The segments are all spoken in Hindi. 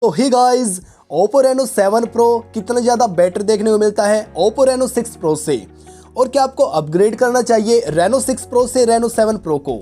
तो ही गाइस, Oppo Reno 7 Pro कितना ज़्यादा बेटर देखने को मिलता है Oppo Reno 6 Pro से, और क्या आपको अपग्रेड करना चाहिए Reno 6 Pro से Reno 7 Pro को।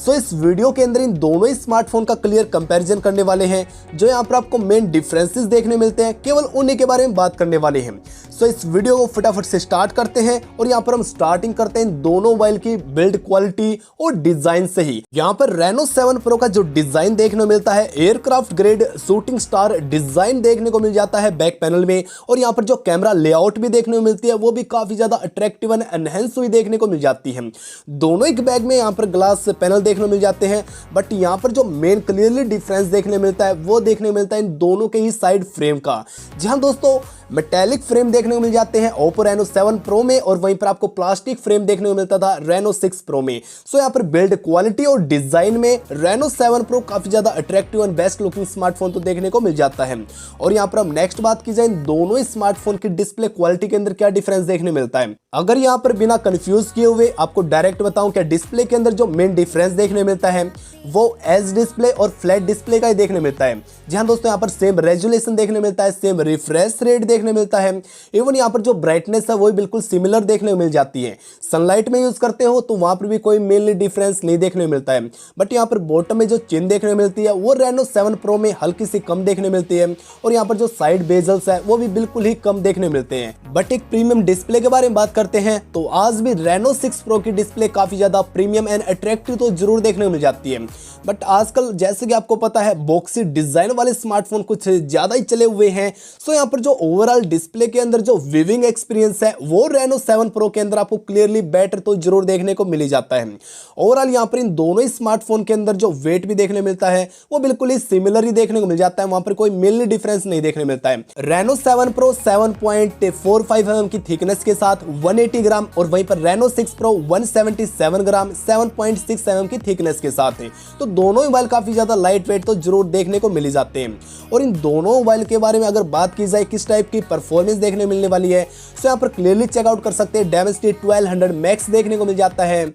इस वीडियो के अंदर इन दोनों ही स्मार्टफोन का क्लियर कंपैरिजन करने वाले हैं। जो यहाँ पर आपको मेन डिफरेंसेस देखने मिलते हैं, केवल उन्हीं के बारे में बात करने वाले हैं। इस वीडियो को फटाफट से स्टार्ट करते हैं और यहाँ पर हम स्टार्टिंग करते हैं इन दोनों मोबाइल की बिल्ड क्वालिटी और डिजाइन से ही। यहाँ पर Reno 7 Pro का जो डिजाइन देखने को मिलता है, aircraft grade shooting star design देखने को मिल जाता है बैक पैनल में, और यहाँ पर जो कैमरा लेआउट भी देखने को मिलती है वो भी काफी ज्यादा अट्रैक्टिव एंड एनहेंस हुई देखने को मिल जाती है। दोनों ही बैग में यहाँ पर ग्लास पैनल देखने को मिल जाते हैं, बट यहाँ पर जो मेन क्लियरली डिफरेंस देखने मिलता है वो देखने को मिलता है इन दोनों के ही साइड फ्रेम का। जी हाँ दोस्तों, मेटेलिक फ्रेम देखने को मिल जाते हैं Oppo Reno 7 Pro में, और वहीं पर आपको प्लास्टिक फ्रेम देखने को मिलता था Reno 6 Pro में। यहाँ पर बिल्ड क्वालिटी और डिजाइन में Reno 7 Pro काफी ज्यादा attractive and best looking smartphone तो देखने को मिल जाता है। और यहाँ पर हम नेक्स्ट बात की जाए इन दोनों ही स्मार्टफोन की डिस्प्ले क्वालिटी के अंदर क्या डिफरेंस देखने मिलता है। अगर यहाँ पर बिना कंफ्यूज किए हुए आपको डायरेक्ट बताऊं, क्या डिस्प्ले के अंदर जो मेन डिफरेंस देखने मिलता है वो एज डिस्प्ले और फ्लैट डिस्प्ले का ही देखने मिलता है। जी हाँ दोस्तों, यहाँ पर सेम रेजोल्यूशन देखने मिलता है, सेम रिफ्रेश रेट देखने मिलता है, इवन यहाँ पर जो ब्राइटनेस है वो भी बिल्कुल सिमिलर देखने को मिल जाती है। सनलाइट में यूज करते हो तो वहां पर भी कोई मेनली डिफरेंस नहीं देखने को मिलता है, बट यहाँ पर बॉटम में जो चिन देखने को मिलती है वो Reno 7 Pro में हल्की सी कम देखने मिलती है, और यहाँ पर जो साइड बेजल्स है वो भी बिल्कुल ही कम देखने मिलते हैं। बट एक प्रीमियम डिस्प्ले के बारे में बात करते हैं तो आज भी Reno 6 Pro की डिस्प्ले काफी ज्यादा प्रीमियम एंड अट्रैक्टिव तो जरूर देखने को मिल जाती है। बट आजकल जैसे कि आपको पता है बॉक्सी डिजाइन वाले स्मार्टफोन कुछ ज्यादा ही चले हुए हैं। यहाँ पर जो ओवरऑल डिस्प्ले के अंदर जो विविंग एक्सपीरियंस है वो Reno 7 Pro के अंदर आपको क्लियरली बेटर तो जरूर देखने को मिल ही जाता है। ओवरऑल यहाँ पर इन दोनों ही स्मार्टफोन के अंदर जो वेट भी देखने मिलता है वो बिल्कुल ही सिमिलर ही देखने को मिल जाता है, वहां पर कोई मेनली डिफरेंस नहीं देखने मिलता है। Reno 7 Pro 7.45 mm की थिकनेस के साथ 180 ग्राम, और वहीं पर Reno 6 Pro 177 ग्राम 7.6 mm की थिकनेस के साथ है। तो दोनों मोबाइल काफी ज्यादा लाइट वेट तो जरूर देखने को मिल ही जाते हैं। और इन दोनों मोबाइल के बारे में अगर बात की जाए किस टाइप की परफॉर्मेंस देखने मिलने वाली है, तो यहाँ पर क्लियरली चेकआउट कर सकते हैं। Dimensity 1200 मैक्स देखने को मिल जाता है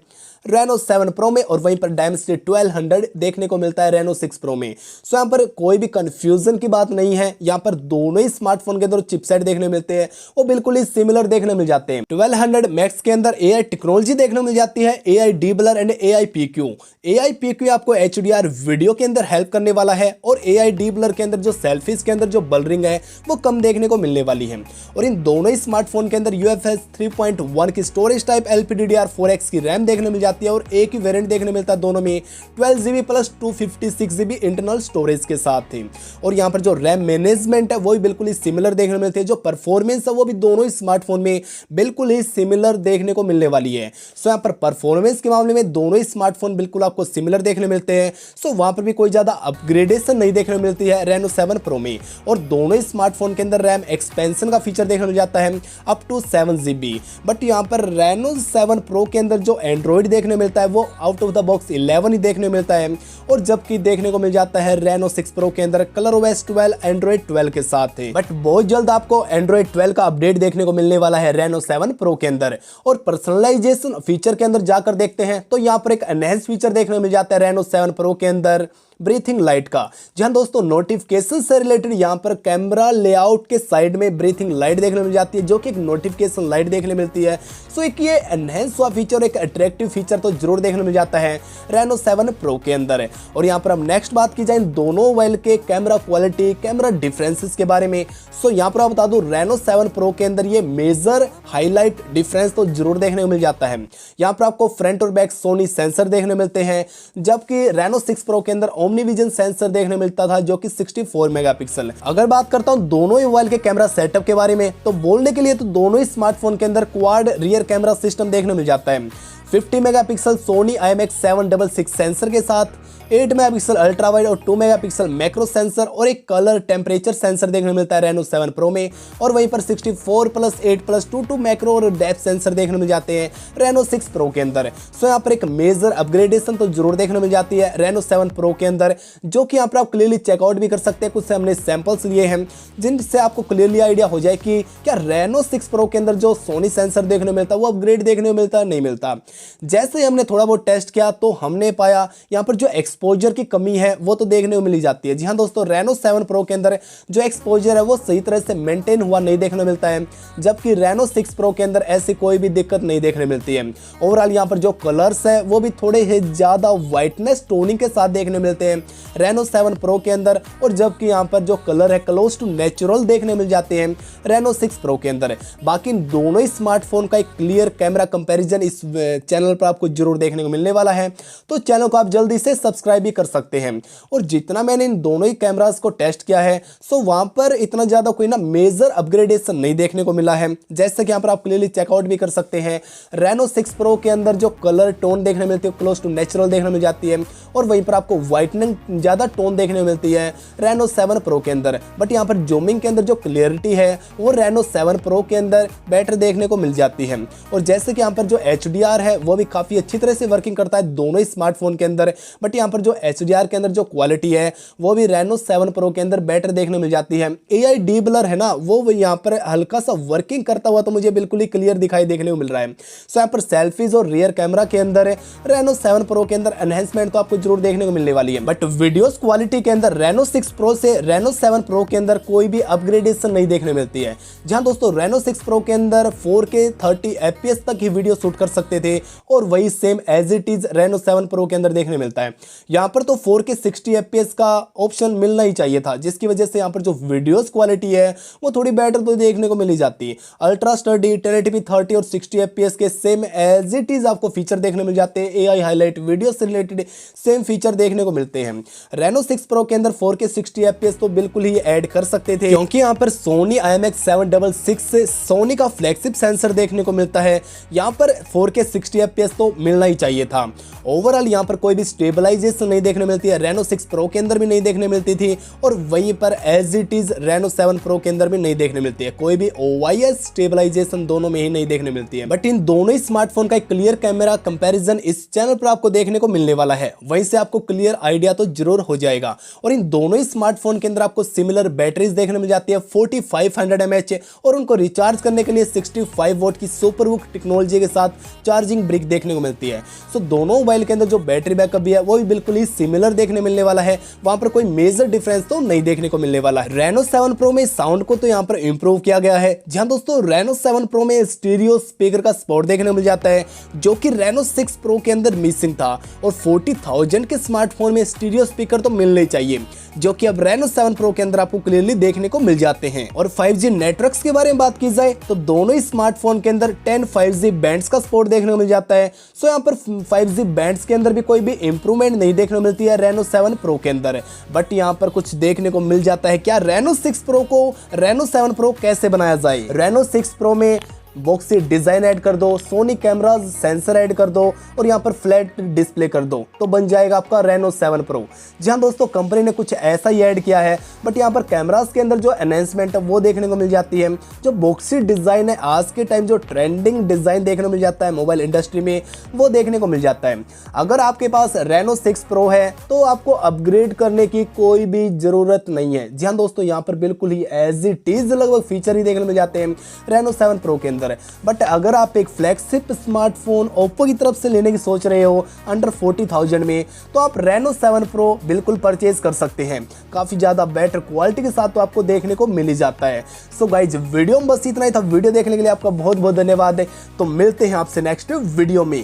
Reno 7 Pro में, और वहीं पर Dimensity 1200 देखने को मिलता है Reno 6 Pro में। यहाँ पर कोई भी कंफ्यूजन की बात नहीं है। यहाँ पर दोनों ही स्मार्टफोन के अंदर चिपसेट देखने मिलते हैं वो बिल्कुल ही सिमिलर देखने मिल जाते हैं। 1200 मैक्स के अंदर AI टेक्नोलॉजी देखने मिल जाती है, AI deblur and AI PQ। AI PQ आपको HDR वीडियो के अंदर हेल्प करने वाला है, और AI डीबलर के अंदर जो सेल्फीज के अंदर जो बलरिंग है वो कम देखने को मिलने वाली है। और इन दोनों ही स्मार्टफोन के अंदर UFS 3.1 की स्टोरेज टाइप LPDDR4X की रैम देखने मिल जाती है, और एक ही वेरिएंट देखने मिलता है दोनों में 12GB plus 256GB internal storage के साथ थी। और यहाँ पर जो रैम मैनेजमेंट है वो भी बिल्कुल ही सिमिलर देखने मिलती है। जो परफॉर्मेंस है वो भी दोनों ही स्मार्टफोन में बिल्कुल ही सिमिलर देखने को मिलने वाली है। यहाँ पर परफॉर्मेंस के मामले में दोनों ही स्मार्टफोन बिल्कुल आपको सिमिलर देखने मिलते हैं। वहां पर भी कोई ज्यादा अपग्रेडेशन नहीं देखने मिलती है Reno 7 Pro में। और दोनों ही स्मार्टफोन के अंदर रैम एक्सपेंशन का फीचर देखने मिल जाता है अप टू 7GB। बट यहाँ पर Reno 7 Pro के अंदर जो एंड्रॉइड देखने मिलता है वो आउट ऑफ द बॉक्स 11 ही देखने मिलता है, और जबकि देखने को मिल जाता है Reno 6 Pro के अंदर ColorOS 12 Android 12 के साथ है। बट बहुत जल्द आपको Android 12 का अपडेट देखने को मिलने वाला है Reno 7 Pro के अंदर। और पर्सनलाइजेशन फीचर के अंदर जाकर देखते हैं तो यहाँ पर एक एनहेंस फीचर देखने को मिल जाता है Reno 7 Pro के अंदर ब्रीथिंग लाइट का। जी हाँ दोस्तों, नोटिफिकेशन से रिलेटेड यहाँ पर कैमरा लेआउट के साइड में ब्रीथिंग लाइट देखने मिल जाती है, जो कि एक नोटिफिकेशन लाइट देखने मिलती है। एक ये एनहेंस हुआ फीचर, एक अट्रैक्टिव फीचर तो जरूर देखने मिल जाता है Reno 7 Pro के अंदर। और यहाँ पर हम नेक्स्ट बात की जाए दोनों मोबाइल के कैमरा क्वालिटी, कैमरा डिफरेंसेस के बारे में। यहाँ पर आप बता दूं Reno 7 Pro के अंदर ये मेजर हाईलाइट डिफरेंस तो जरूर देखने को मिल जाता है। यहाँ पर आपको फ्रंट और बैक सोनी सेंसर देखने मिलते हैं, जबकि Reno 6 Pro के अंदर ओमनीविजन सेंसर देखने मिलता था जो कि 64 मेगापिक्सल है। अगर बात करता हूं दोनों ही मोबाइल के कैमरा सेटअप के बारे में, तो बोलने के लिए तो दोनों ही स्मार्टफोन के अंदर क्वाड रियर कैमरा सिस्टम देखने मिल जाता है। 50 मेगापिक्सल सोनी IMX766 सेंसर के साथ 8 मेगापिक्सल अल्ट्रा वाइड और 2 मेगापिक्सल मैक्रो सेंसर और एक कलर टेम्परेचर सेंसर देखने मिलता है Reno 7 Pro में। और वहीं पर 64+8+22 मैक्रो और डेप्थ सेंसर देखने मिल जाते हैं Reno 6 Pro के अंदर। यहाँ पर एक मेजर अपग्रेडेशन तो जरूर देखने मिल जाती है Reno 7 Pro के अंदर, जो कि यहाँ पर आप क्लियरली चेकआउट भी कर सकते हैं। कुछ से हमने सैंपल्स लिए हैं जिनसे आपको क्लियरली आइडिया हो जाए कि क्या Reno 6 Pro के अंदर जो सोनी सेंसर देखने मिलता है वो अपग्रेड देखने को मिलता है नहीं मिलता। जैसे ही हमने थोड़ा बहुत टेस्ट किया तो हमने पाया यहाँ पर जो एक्सपोजर की कमी है वो तो देखने को मिली जाती है। जी हाँ दोस्तों, रेनो 7 प्रो के अंदर जो एक्सपोजर है वो सही तरह से मेंटेन हुआ नहीं देखने को मिलता है, जबकि रेनो 6 प्रो के अंदर ऐसी कोई भी दिक्कत नहीं देखने मिलती है। ओवरऑल यहाँ पर जो कलर्स है वो भी थोड़े ही ज़्यादा वाइटनेस टोनिंग के साथ देखने मिलते हैं रेनो 7 प्रो के अंदर, और जबकि यहाँ पर जो कलर है क्लोज टू नेचुरल देखने मिल जाते हैं रेनो 6 प्रो के अंदर। बाकी दोनों ही स्मार्टफोन का एक क्लियर कैमरा कंपैरिजन इस चैनल पर आपको जरूर देखने को मिलने वाला है, तो चैनल को आप जल्दी से सब्सक्राइब भी कर सकते हैं। और जितना मैंने इन दोनों ही कैमरास को टेस्ट किया है सो वहां पर इतना ज़्यादा कोई ना मेजर अपग्रेडेशन नहीं देखने को मिला है। जैसे कि यहाँ पर आप क्लियरली चेकआउट भी कर सकते हैं, रेनो 6 प्रो के अंदर जो कलर टोन देखने मिलती है क्लोज टू नेचुरल देखने मिल जाती है, और वहीं पर आपको वाइटनिंग ज़्यादा टोन देखने को मिलती है रेनो 7 प्रो के अंदर। बट यहाँ पर जूमिंग के अंदर जो क्लियरिटी है वो रेनो 7 प्रो के अंदर बेटर देखने को मिल जाती है। और जैसे कि यहाँ पर जो HDR है वो भी काफ़ी अच्छी तरह से वर्किंग करता है दोनों ही स्मार्टफोन के अंदर, बट यहाँ पर जो HDR के अंदर जो क्वालिटी है वो भी रेनो 7 प्रो के अंदर बेटर देखने को मिल जाती है। AI डीबलर है ना वो यहाँ पर हल्का सा वर्किंग करता हुआ तो मुझे बिल्कुल ही क्लियर दिखाई देखने को मिल रहा है। सो यहाँ पर सेल्फीज और रियर कैमरा के अंदर रेनो 7 प्रो के अंदर एनहेंसमेंट तो आपको जरूर देखने को मिलने वाली है, बट वीडियोस क्वालिटी के अंदर रेनो 6 प्रो से रेनो 7 प्रो के अंदर कोई भी अपग्रेडेशन नहीं देखने मिलती है। जहां दोस्तों रेनो 6 प्रो के अंदर 4K 30 FPS तक ही वीडियो शूट कर सकते थे, और वही same as it is Reno 7 pro के अंदर देखने मिलता है। यहाँ पर तो 4K 60 FPS का ऑप्शन मिलना ही चाहिए था, जिसकी वजह से यहाँ पर जो वीडियोस क्वालिटी है वो थोड़ी बेटर तो देखने को मिली जाती है। अल्ट्रा स्टडी 1080p 30 और 60 FPS के सेम एज इट इज आपको फीचर देखने मिल जाते हैं। AI हाईलाइट वीडियो से रिलेटेड सेम फीचर देखने को मिलते हैं। रेनो 6 प्रो के अंदर 4K 60 FPS तो बिल्कुल ही ऐड कर सकते थे, क्योंकि यहाँ पर सोनी IMX766 से सोनी का फ्लैगशिप सेंसर देखने को मिलता है। यहाँ पर 4K 60 FPS तो मिलना ही चाहिए था। ओवरऑल यहाँ पर कोई भी स्टेबलाइजेशन नहीं देखने मिलती है, रेनो 6 प्रो के अंदर भी नहीं देखने मिलती थी, और वहीं पर as it is Reno 7 pro के अंदर भी नहीं देखने मिलती है। कोई भी OIS स्टेबलाइजेशन दोनों में ही नहीं देखने मिलती है। बट इन दोनों ही स्मार्टफोन का एक क्लियर कैमरा कंपैरिजन इस चैनल पर आपको देखने को मिलने वाला है, वहीं से आपको क्लियर आइडिया तो जरूर हो जाएगा। और इन दोनों ही स्मार्टफोन के अंदर आपको सिमिलर बैटरीज देखने मिल जाती है 4500 mAh, और उनको रिचार्ज करने के लिए 65 वोट की सुपरबुक टेक्नोलॉजी के साथ चार्जिंग ब्रिक देखने को मिलती है। सो दोनों मोबाइल के अंदर जो बैटरी बैकअप भी है वो भी बिल्कुल ही सिमिलर देखने मिलने वाला है, वहां पर कोई मेजर डिफरेंस तो नहीं देखने को मिलने वाला है। रेनो 7 प्रो में साउंड को तो यहाँ पर इंप्रूव किया गया है। जहां दोस्तों रेनो 7 प्रो में स्टीरियो स्पीकर का सपोर्ट देखने को मिल जाता है, जो कि रेनो 6 प्रो के अंदर मिसिंग था, और 40,000 के स्मार्टफोन में स्टीरियो स्पीकर तो मिलने चाहिए, जो कि अब रेनो 7 प्रो के अंदर आपको क्लियरली देखने को मिल जाते हैं। और 5G नेटवर्क्स के बारे में बात की जाए तो दोनों ही स्मार्टफोन के अंदर 10 5G बैंड्स का सपोर्ट देखने को मिल जाता है। सो यहाँ पर 5G बैंड्स के अंदर भी कोई भी इंप्रूवमेंट नहीं देखने को मिलती है रेनो 7 प्रो के अंदर, बट यहाँ पर कुछ देखने को मिल जाता है। क्या रेनो 6 प्रो को रेनो 7 प्रो कैसे बनाया जाए? रेनो 6 प्रो में बॉक्सी डिजाइन ऐड कर दो, सोनी कैमराज सेंसर ऐड कर दो, और यहाँ पर फ्लैट डिस्प्ले कर दो, तो बन जाएगा आपका रेनो 7 प्रो। जी हाँ दोस्तों, कंपनी ने कुछ ऐसा ही ऐड किया है, बट यहाँ पर कैमरास के अंदर जो एनहेंसमेंट है वो देखने को मिल जाती है। जो बॉक्सी डिजाइन है आज के टाइम जो ट्रेंडिंग डिजाइन देखने को मिल जाता है मोबाइल इंडस्ट्री में, वो देखने को मिल जाता है। अगर आपके पास रेनो 6 प्रो है तो आपको अपग्रेड करने की कोई भी जरूरत नहीं है। जी हाँ दोस्तों, यहाँ पर बिल्कुल ही एज इट इज लगभग फीचर ही देखने को मिल जाते हैं रेनो 7 प्रो के अंदर। बट अगर आप एक फ्लैगशिप स्मार्टफोन ओप्पो की तरफ से लेने की सोच रहे हो अंडर 40,000 में, तो आप रेनो 7 प्रो बिल्कुल परचेज कर सकते हैं। काफी ज्यादा बेटर क्वालिटी के साथ तो आपको देखने को मिल ही जाता है। सो गाइज, वीडियो में बस इतना ही था। वीडियो देखने के लिए आपका बहुत बहुत धन्यवाद है। तो मिलते हैं आपसे नेक्स्ट वीडियो में।